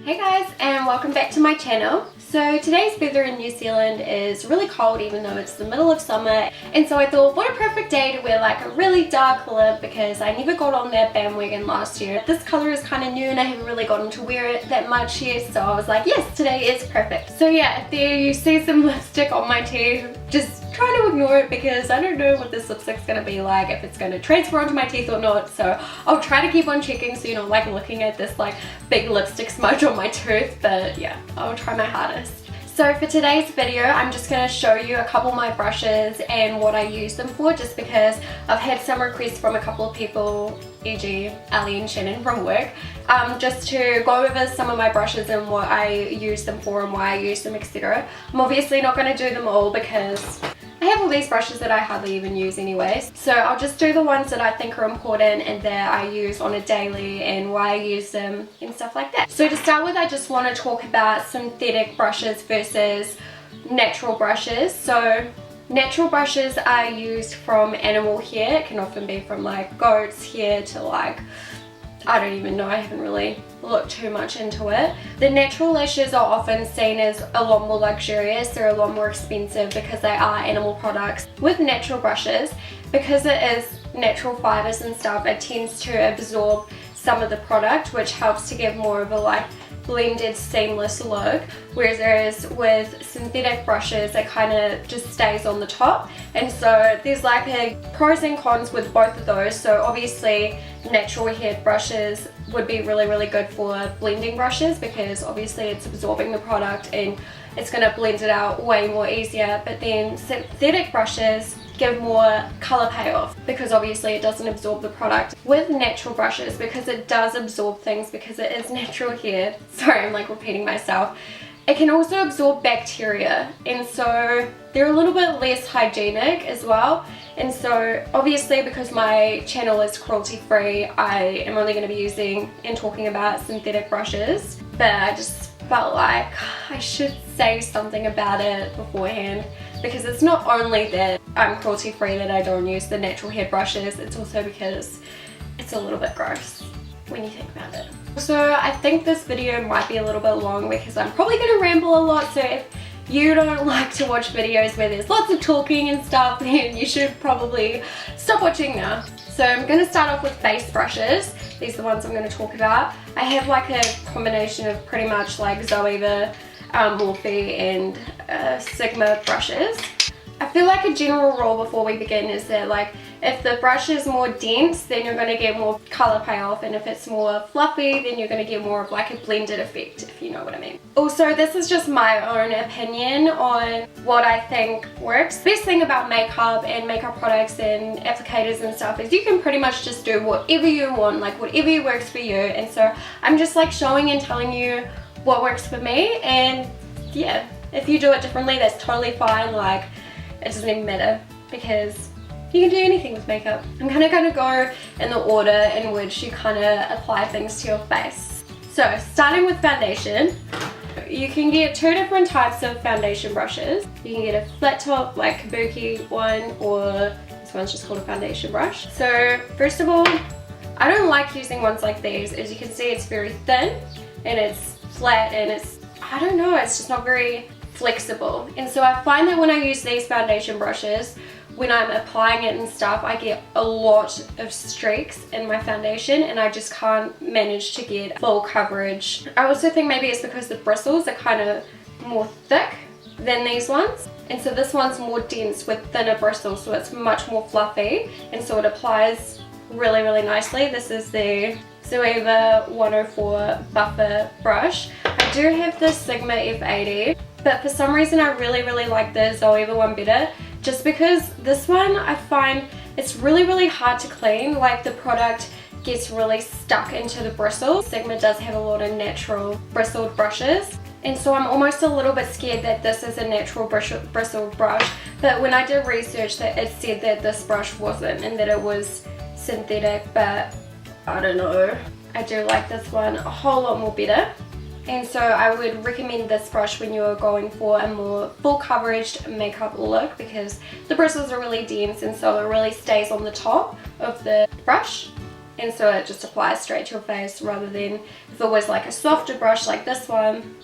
Hey guys, and welcome back to my channel. So today's weather in New Zealand is really cold even though it's the middle of summer, and so I thought what a perfect day to wear like a really dark lip because I never got on that bandwagon last year. This color is kind of new and I haven't really gotten to wear it that much yet, so I was like yes, today is perfect. So yeah, there you see some lipstick on my teeth. Just trying to ignore it because I don't know what this lipstick's going to be like, if it's going to transfer onto my teeth or not, so I'll try to keep on checking so you're not like looking at this like big lipstick smudge on my tooth, but yeah, I'll try my hardest. So for today's video, I'm just going to show you a couple of my brushes and what I use them for, just because I've had some requests from a couple of people, e.g. Ali and Shannon from work, just to go over some of my brushes and what I use them for and why I use them, etc. I'm obviously not going to do them all because I have all these brushes that I hardly even use anyways, so I'll just do the ones that I think are important and that I use on a daily and why I use them and stuff like that. So to start with, I just want to talk about synthetic brushes versus natural brushes. So natural brushes are used from animal hair. It can often be from like goat's hair to like, I don't even know, I haven't really looked too much into it. The natural lashes are often seen as a lot more luxurious, they're a lot more expensive because they are animal products. With natural brushes, because it is natural fibers and stuff, it tends to absorb some of the product, which helps to give more of a like blended seamless look, whereas with synthetic brushes it kind of just stays on the top. And so there's like a pros and cons with both of those. So obviously natural haired brushes would be really good for blending brushes because obviously it's absorbing the product and it's going to blend it out way more easier, but then synthetic brushes give more color payoff because obviously it doesn't absorb the product. With natural brushes, because it does absorb things because it is natural hair, sorry I'm like repeating myself, it can also absorb bacteria, and so they're a little bit less hygienic as well. And so obviously because my channel is cruelty free, I am only going to be using and talking about synthetic brushes, but I just felt like I should say something about it beforehand, because it's not only that I'm cruelty free that I don't use the natural hair brushes, it's also because it's a little bit gross when you think about it. So I think this video might be a little bit long because I'm probably going to ramble a lot, so if you don't like to watch videos where there's lots of talking and stuff, then you should probably stop watching now. So I'm going to start off with face brushes. These are the ones I'm going to talk about. I have like a combination of pretty much like Zoeva, Morphe and Sigma brushes. I feel like a general rule before we begin is that like if the brush is more dense, then you're going to get more color payoff, and if it's more fluffy, then you're going to get more of like a blended effect, if you know what I mean. Also, this is just my own opinion on what I think works. The best thing about makeup and makeup products and applicators and stuff is you can pretty much just do whatever you want, like whatever works for you, and so I'm just like showing and telling you what works for me, and yeah, if you do it differently, that's totally fine. Like, it doesn't even matter because you can do anything with makeup. I'm kind of going to go in the order in which you kind of apply things to your face. So starting with foundation, you can get two different types of foundation brushes. You can get a flat top like kabuki one, or this one's just called a foundation brush. So first of all, I don't like using ones like these. As you can see, it's very thin and it's flat and it's, I don't know, it's just not very flexible. And so I find that when I use these foundation brushes, when I'm applying it and stuff, I get a lot of streaks in my foundation and I just can't manage to get full coverage. I also think maybe it's because the bristles are kind of more thick than these ones, and so this one's more dense with thinner bristles, so it's much more fluffy, and so it applies really nicely. This is the Zoeva 104 buffer brush. I do have the Sigma F80, but for some reason I really like the Zoeva one better, just because this one I find it's really hard to clean. Like the product gets really stuck into the bristles. Sigma does have a lot of natural bristled brushes, and so I'm almost a little bit scared that this is a natural bristled brush, but when I did research that it said that this brush wasn't and that it was synthetic, but I don't know. I do like this one a whole lot more better. And so I would recommend this brush when you're going for a more full coverage makeup look, because the bristles are really dense and so it really stays on the top of the brush. and so it just applies straight to your face, rather than if it was like a softer brush like this one,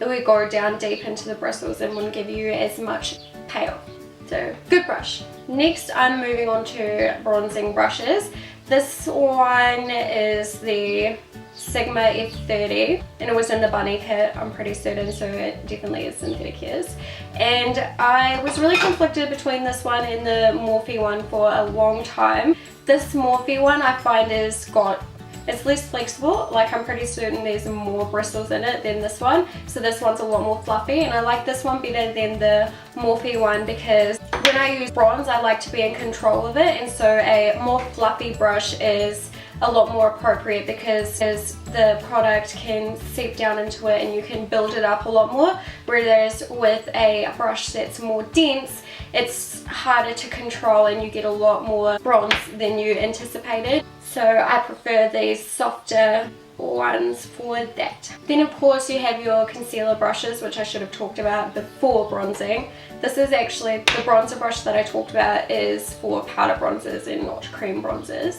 it would go down deep into the bristles and wouldn't give you as much payoff. So good brush. Next I'm moving on to bronzing brushes. This one is the Sigma F30 and it was in the bunny kit, I'm pretty certain, so it definitely is synthetic hairs. And I was really conflicted between this one and the Morphe one for a long time. This Morphe one I find it's less flexible, like I'm pretty certain there's more bristles in it than this one, so this one's a lot more fluffy, and I like this one better than the Morphe one because when I use bronze I like to be in control of it, and so a more fluffy brush is a lot more appropriate because the product can seep down into it and you can build it up a lot more, whereas with a brush that's more dense it's harder to control and you get a lot more bronze than you anticipated. So I prefer these softer ones for that. Then of course you have your concealer brushes, which I should have talked about before bronzing. This is actually the bronzer brush that I talked about is for powder bronzers and not cream bronzers.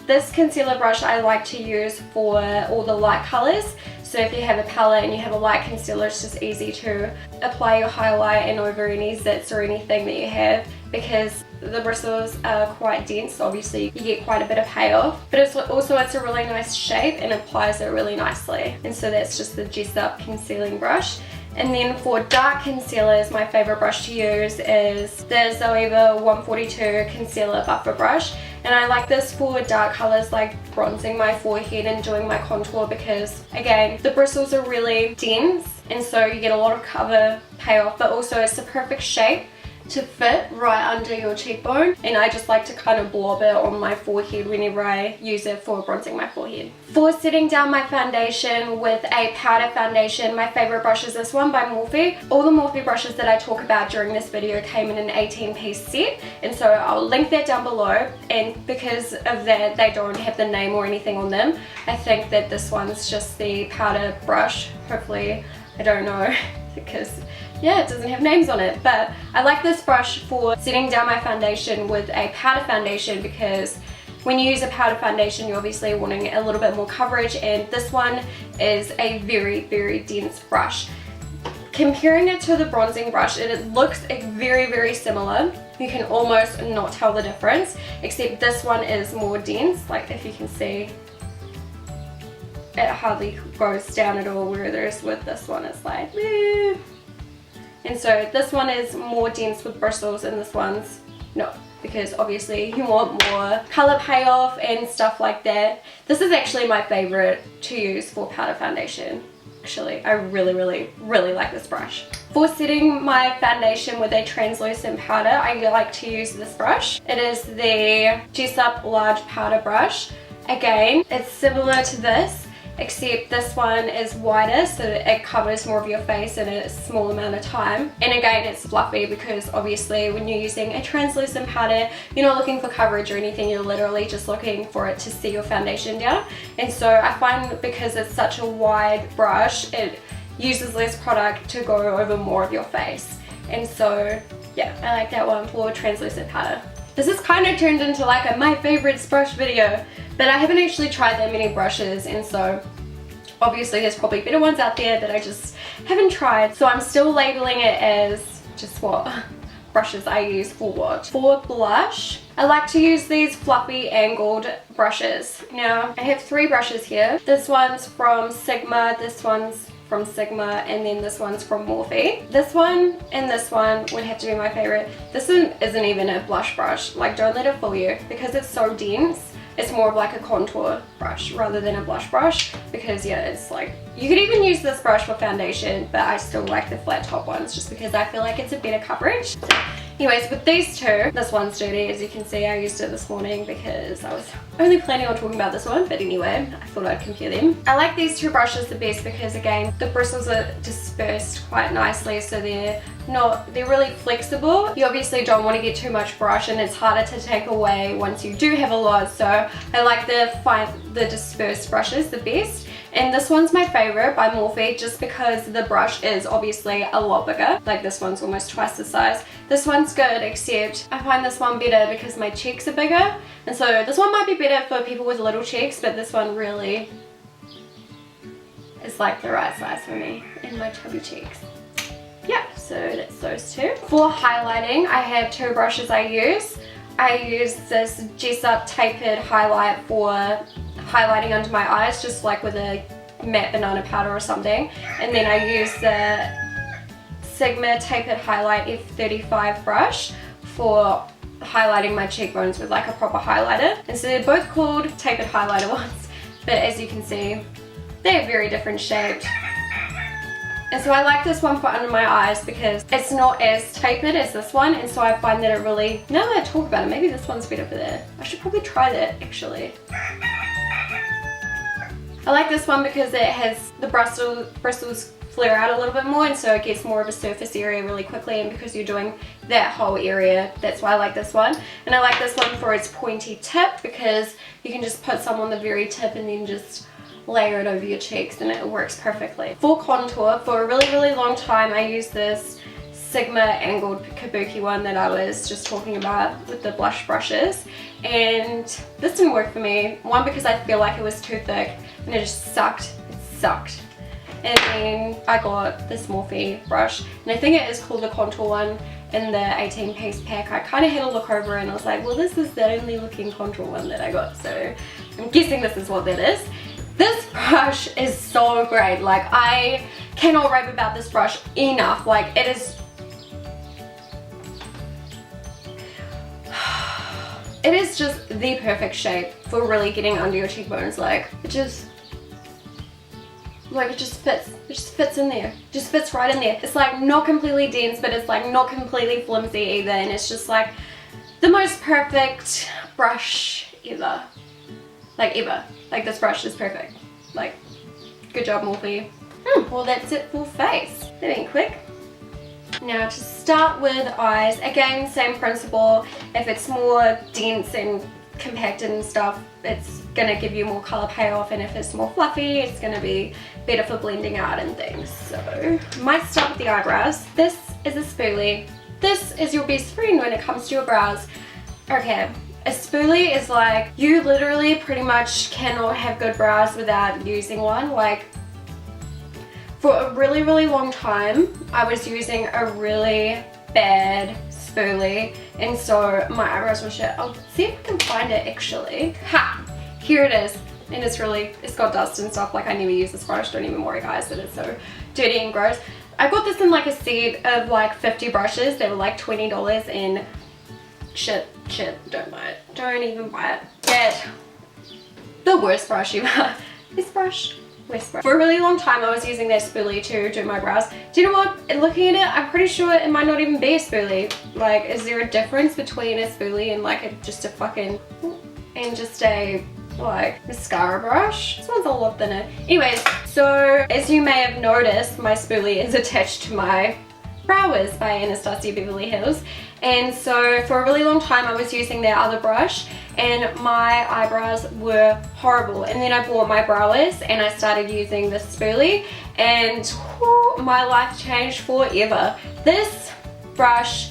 This concealer brush I like to use for all the light colors. So if you have a palette and you have a light concealer, it's just easy to apply your highlight and over any zits or anything that you have, because the bristles are quite dense, so obviously you get quite a bit of payoff, but it's a really nice shape and applies it really nicely. And so that's just the Jessup concealing brush. And then for dark concealers, my favorite brush to use is the Zoeva 142 concealer buffer brush, and I like this for dark colors like bronzing my forehead and doing my contour, because again the bristles are really dense and so you get a lot of cover payoff, but also it's the perfect shape to fit right under your cheekbone, and I just like to kind of blob it on my forehead whenever I use it for bronzing my forehead. For setting down my foundation with a powder foundation, my favorite brush is this one by Morphe. All the Morphe brushes that I talk about during this video came in an 18-piece set, and so I'll link that down below, and because of that they don't have the name or anything on them. I think that this one's just the powder brush, hopefully, I don't know because yeah, it doesn't have names on it, but I like this brush for setting down my foundation with a powder foundation, because when you use a powder foundation you're obviously wanting a little bit more coverage, and this one is a very dense brush. Comparing it to the bronzing brush, it looks very similar. You can almost not tell the difference, except this one is more dense. Like if you can see, it hardly goes down at all, whereas with this one it's like woo. And so this one is more dense with bristles and this one's not, because obviously you want more color payoff and stuff like that. This is actually my favorite to use for powder foundation. Actually, I really like this brush. For setting my foundation with a translucent powder, I like to use this brush. It is the Jeesup large powder brush. Again, it's similar to this, except this one is wider, so it covers more of your face in a small amount of time. And again, it's fluffy because obviously when you're using a translucent powder, you're not looking for coverage or anything, you're literally just looking for it to see your foundation down. And so I find because it's such a wide brush, it uses less product to go over more of your face. And so yeah, I like that one for translucent powder. This has kind of turned into like a my favorites brush video, but I haven't actually tried that many brushes, and so obviously there's probably better ones out there that I just haven't tried. So I'm still labeling it as just what brushes I use for what. For blush, I like to use these fluffy angled brushes. Now I have 3 brushes here. This one's from Sigma, this one's from Sigma, and then this one's from Morphe. This one and this one would have to be my favorite. This one isn't even a blush brush, like don't let it fool you, because it's so dense. It's more of like a contour brush rather than a blush brush, because yeah, it's like, you could even use this brush for foundation, but I still like the flat top ones just because I feel like it's a better coverage. So, anyways, with these two, this one's dirty, as you can see. I used it this morning because I was only planning on talking about this one, but anyway, I thought I'd compare them. I like these 2 brushes the best because again, the bristles are dispersed quite nicely, so they're really flexible. You obviously don't want to get too much brush, and it's harder to take away once you do have a lot, so I like the dispersed brushes the best. and this one's my favorite by Morphe just because the brush is obviously a lot bigger. Like this one's almost twice the size. This one's good, except I find this one better because my cheeks are bigger, and so this one might be better for people with little cheeks, but this one really is like the right size for me and my chubby cheeks. Yeah, so that's those two. For highlighting, I have two brushes I use. I use this Jessup Tapered highlight for highlighting under my eyes, just like with a matte banana powder or something. And then I use the Sigma Tapered Highlight F35 brush for highlighting my cheekbones with like a proper highlighter. And so they're both called tapered highlighter ones, but as you can see, they're very different shaped. And so I like this one for under my eyes because it's not as tapered as this one, and so I find that it really, now that I talk about it, maybe this one's better for that. I should probably try that actually. I like this one because it has the bristles flare out a little bit more, and so it gets more of a surface area really quickly, and because you're doing that whole area, that's why I like this one. And I like this one for its pointy tip because you can just put some on the very tip and then just layer it over your cheeks, and it works perfectly. For contour, for a really long time I used this Sigma angled kabuki one that I was just talking about with the blush brushes, and this didn't work for me. One, because I feel like it was too thick and it just sucked. It sucked. And then I got this Morphe brush, and I think it is called the contour one in the 18-piece pack. I kind of had a look over and I was like, well, this is the only looking contour one that I got, so I'm guessing this is what that is. This brush is so great. Like, I cannot rave about this brush enough. Like, it is, it is just the perfect shape for really getting under your cheekbones. Like, it just fits. It just fits in there. It just fits right in there. It's like not completely dense, but it's like not completely flimsy either, and it's just like the most perfect brush ever. Like, ever. Like, this brush is perfect. Like, good job, Morphe. Well, that's it for face. That ain't quick. Now, to start with eyes, again, same principle. If it's more dense and compacted and stuff, it's gonna give you more color payoff, and if it's more fluffy, it's gonna be better for blending out and things. So, might start with the eyebrows. This is a spoolie. This is your best friend when it comes to your brows. Okay. A spoolie is like, you literally pretty much cannot have good brows without using one. Like, for a really long time, I was using a really bad spoolie, and so my eyebrows were shit. I'll see if I can find it actually. Ha! Here it is. And it's got dust and stuff. Like, I never use this brush, don't even worry guys, but it's so dirty and gross. I got this in like a set of like 50 brushes. They were like $20, and shit, don't buy it. Don't even buy it. Get the worst brush ever. This brush, worst brush. For a really long time I was using that spoolie to do my brows. Do you know what? Looking at it, I'm pretty sure it might not even be a spoolie. Like, is there a difference between a spoolie and like just a fucking, and just a like mascara brush? This one's a lot thinner. Anyways, so as you may have noticed, my spoolie is attached to my Brow Wiz by Anastasia Beverly Hills, and so for a really long time I was using their other brush, and my eyebrows were horrible. And then I bought my Brow Wiz and I started using this spoolie, and whew, my life changed forever. This brush,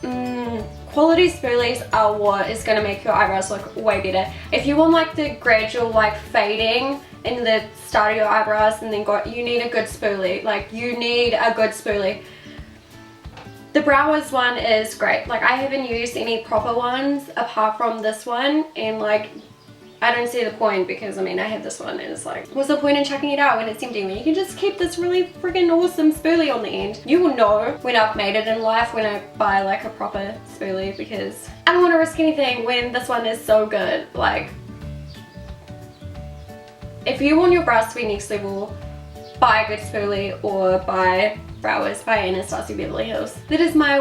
quality spoolies are what is going to make your eyebrows look way better. If you want like the gradual like fading in the start of your eyebrows, and then you need a good spoolie. Like, you need a good spoolie. The Brow Wiz one is great. Like, I haven't used any proper ones apart from this one, and like, I don't see the point, because I mean, I have this one and it's like, what's the point in chucking it out when it's empty when you can just keep this really freaking awesome spoolie on the end? You will know when I've made it in life when I buy like a proper spoolie, because I don't want to risk anything when this one is so good. Like, if you want your brows to be next level, buy a good spoolie or buy Brow Wiz by Anastasia Beverly Hills. That is my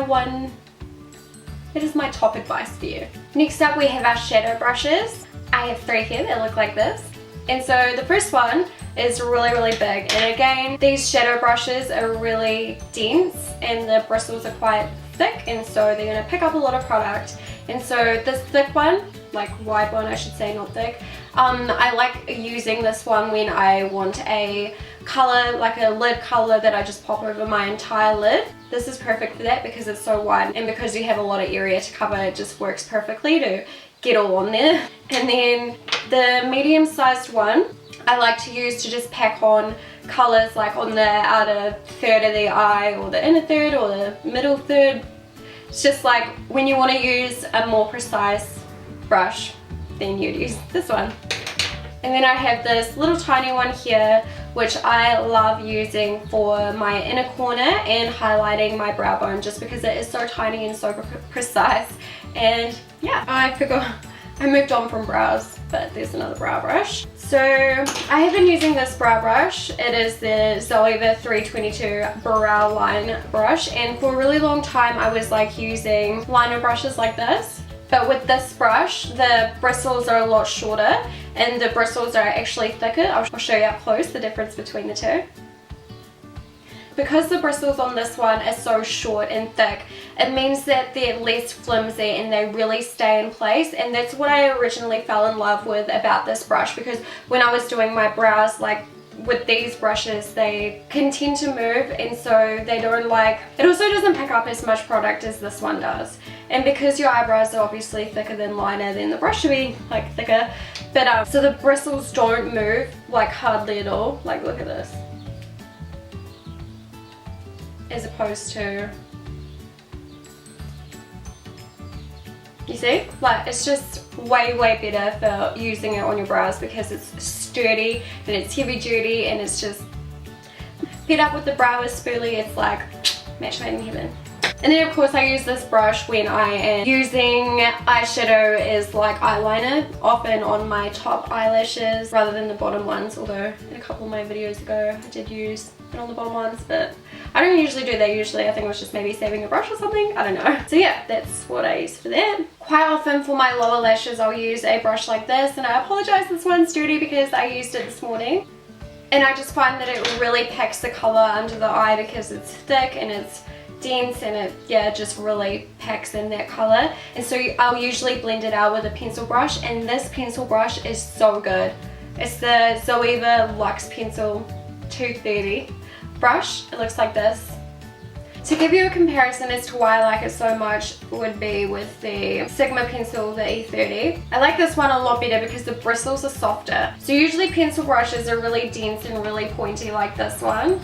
top advice for you. Next up we have our shadow brushes. I have 3 here that look like this. And so the first one is really big, and again, these shadow brushes are really dense and the bristles are quite thick, and so they're going to pick up a lot of product. And so this thick one, like wide one I should say, not thick, I like using this one when I want a color, like a lid color that I just pop over my entire lid. This is perfect for that because it's so wide, and because you have a lot of area to cover, it just works perfectly to get all on there. And then the medium sized one I like to use to just pack on colors like on the outer third of the eye, or the inner third, or the middle third. It's just like when you want to use a more precise brush, then you'd use this one. And then I have this little tiny one here, which I love using for my inner corner and highlighting my brow bone, just because it is so tiny and so precise. And yeah, I forgot, I moved on from brows, but there's another brow brush. So I have been using this brow brush. It is the Zoeva 322 brow line brush, and for a really long time I was like using liner brushes like this. But with this brush, the bristles are a lot shorter and the bristles are actually thicker. I'll show you up close the difference between the two. Because the bristles on this one are so short and thick, it means that they're less flimsy and they really stay in place. And that's what I originally fell in love with about this brush, because when I was doing my brows, like with these brushes, they can tend to move, and so they don't like, it also doesn't pick up as much product as this one does. And because your eyebrows are obviously thicker than liner, then the brush should be like thicker. But so the bristles don't move like hardly at all. Like look at this. As opposed to, you see, like it's just way better for using it on your brows because it's sturdy and it's heavy duty, and it's just paired up with the brow is spoolie. It's like match made in heaven. And then of course I use this brush when I am using eyeshadow as like eyeliner, often on my top eyelashes rather than the bottom ones, although in a couple of my videos ago I did use it on the bottom ones, but I don't usually do that usually. I think it was just maybe saving a brush or something, I don't know. So yeah, that's what I use for that. Quite often for my lower lashes I'll use a brush like this, and I apologize this one's dirty because I used it this morning. And I just find that it really packs the colour under the eye because it's thick and it's dense, and it, yeah, just really packs in that colour. And so I'll usually blend it out with a pencil brush, and this pencil brush is so good. It's the Zoeva Luxe Pencil 230 brush. It looks like this. To give you a comparison as to why I like it so much would be with the Sigma pencil, the E30. I like this one a lot better because the bristles are softer. So usually pencil brushes are really dense and really pointy like this one.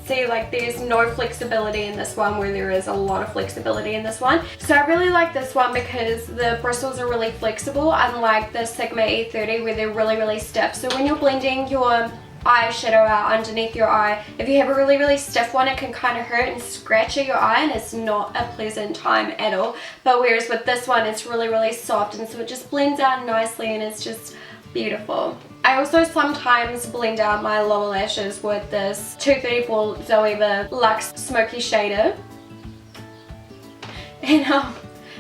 See, like there's no flexibility in this one where there is a lot of flexibility in this one. So I really like this one because the bristles are really flexible, unlike the Sigma E30 where they're really stiff. So when you're blending your eyeshadow out underneath your eye, if you have a really stiff one, it can kind of hurt and scratch at your eye, and it's not a pleasant time at all. But whereas with this one, it's really soft, and so it just blends out nicely, and it's just beautiful. I also sometimes blend out my lower lashes with this 234 Zoeva Luxe Smokey shader, and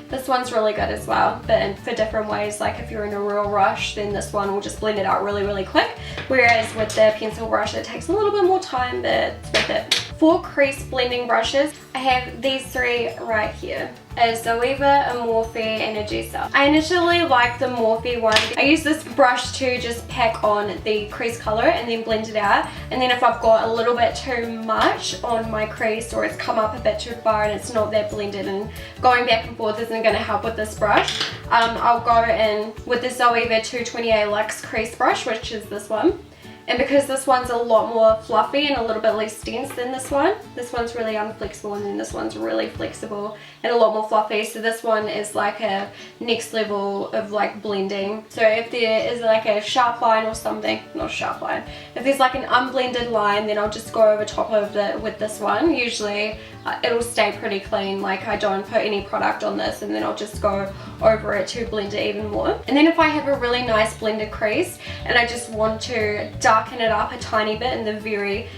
this one's really good as well, but for different ways. Like if you're in a real rush, then this one will just blend it out really quick, whereas with the pencil brush it takes a little bit more time, but it's worth it. For crease blending brushes, I have these three right here. A Zoeva, a Morphe, and a Jessup. I initially liked the Morphe one. I use this brush to just pack on the crease color and then blend it out. And then if I've got a little bit too much on my crease, or it's come up a bit too far and it's not that blended and going back and forth isn't going to help with this brush, I'll go in with the Zoeva 228 Luxe Crease brush, which is this one. And because this one's a lot more fluffy and a little bit less dense than this one's really unflexible, and then this one's really flexible and a lot more fluffy. So this one is like a next level of like blending. So if there is like a sharp line or something, not a sharp line, if there's like an unblended line, then I'll just go over top of it with this one. Usually it'll stay pretty clean, like I don't put any product on this, and then I'll just go over it to blend it even more. And then if I have a really nice blended crease and I just want to darken it up a tiny bit in the very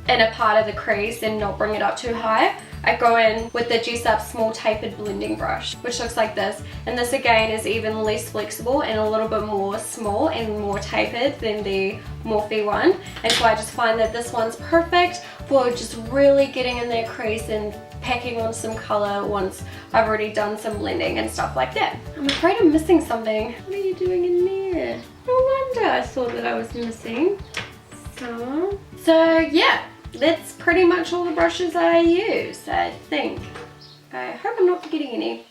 inner part of the crease and not bring it up too high, I go in with the Jeesup small tapered blending brush, which looks like this. And this again is even less flexible and a little bit more small and more tapered than the Morphe one. And so I just find that this one's perfect for just really getting in that crease and packing on some color once I've already done some blending and stuff like that. I'm afraid I'm missing something. What are you doing in there? Yeah, no wonder I thought that I was missing some. So yeah, that's pretty much all the brushes that I use, I think. I hope I'm not forgetting any.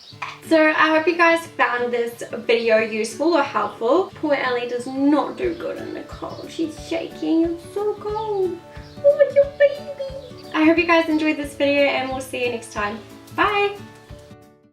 So I hope you guys found this video useful or helpful. Poor Ellie does not do good in the cold. She's shaking, it's so cold. Oh, your baby. I hope you guys enjoyed this video and we'll see you next time. Bye.